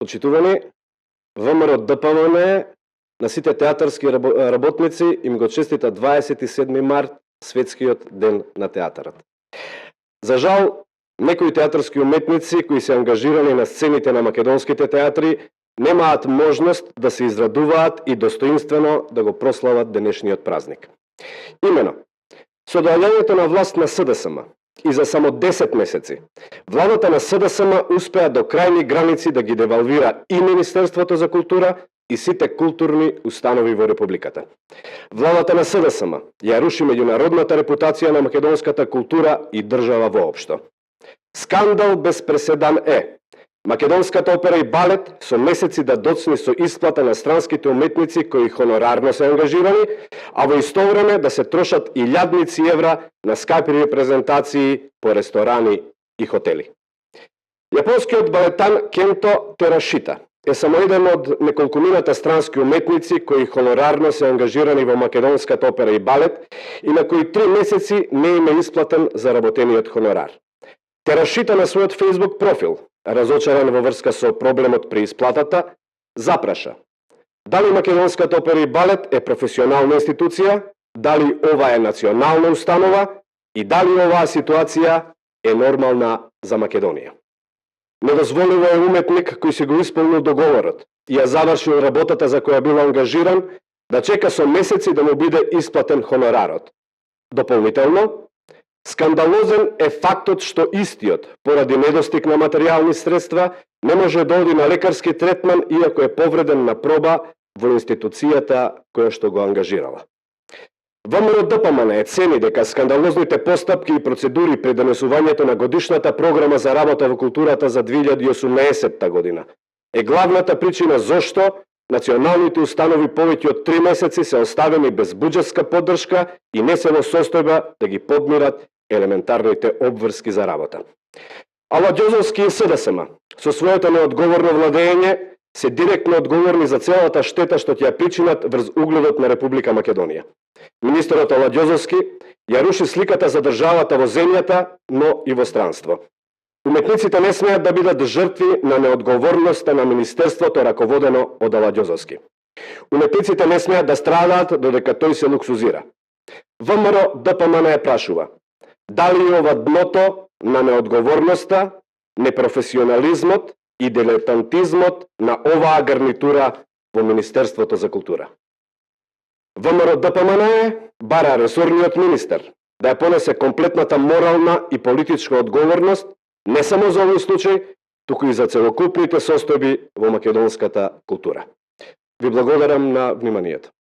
Почитувани, ВМРО ДПМН на сите театарски работници им го честита 27 март, светскиот ден на театарот. За жал, некои театарски уметници кои се ангажирани на сцените на македонските театри немаат можност да се израдуваат и достоинствено да го прослават денешниот празник. Имено, со доаѓањето на власт на СДСМ и за само 10 месеци, владата на СДСМ успеа до крајни граници да ги девалвира и Министерството за култура и сите културни установи во Републиката. Владата на СДСМ ја руши меѓународната репутација на македонската култура и држава воопшто. Скандал без преседан е македонската опера и балет со месеци да доцни со исплата на странските уметници кои хонорарно се ангажирани, а во исто време да се трошат илјадници евра на скапи репрезентации по ресторани и хотели. Јапонскиот балетан Кенто Терашита е само еден од неколкумината странски уметници кои хонорарно се ангажирани во македонската опера и балет и на кои 3 месеци не им е исплатен заработениот хонорар. Терашита на својот Facebook профил, разочаран во врска со проблемот при исплатата, запраша: дали македонската опера и балет е професионална институција, дали ова е национална установа и дали оваа ситуација е нормална за Македонија. Недозволиво е уметник кој си го исполнил договорот и ја завршил работата за која бил ангажиран да чека со месеци да му биде исплатен хонорарот. Дополнително, скандалозен е фактот што истиот, поради недостиг на материјални средства, не може да оди на лекарски третман иако е повреден на проба во институцијата која што го ангажирала. ВМРО ДПМН цени дека скандалозните постапки и процедури при донесувањето на годишната програма за работа во културата за 2018 година е главната причина зошто националните установи повеќе од 3 месеци се оставени без буџетска поддршка и не се во состојба да ги подмират елементарните обврски за работа. Аладјозовски и СДСМ со своето неодговорно владење се директно одговорни за целата штета што ќе ја причинат врз угледот на Република Македонија. Министерот Аладјозовски ја руши сликата за државата во земјата, но и во странство. Уметниците не смеат да бидат жртви на неодговорноста на Министерството раководено од Аладјозовски. Уметниците не смеат да страдаат додека тој се луксузира. ВМРО ДПМН ја прашува: дали ова дното на неодговорноста, непрофесионализмот и дилетантизмот на оваа гарнитура во Министерството за култура? ВМРО ДПМН бара ресорниот министер да ја понесе комплетната морална и политичка одговорност не само за овој случај, туку и за целокупните состојби во македонската култура. Ви благодарам на вниманието.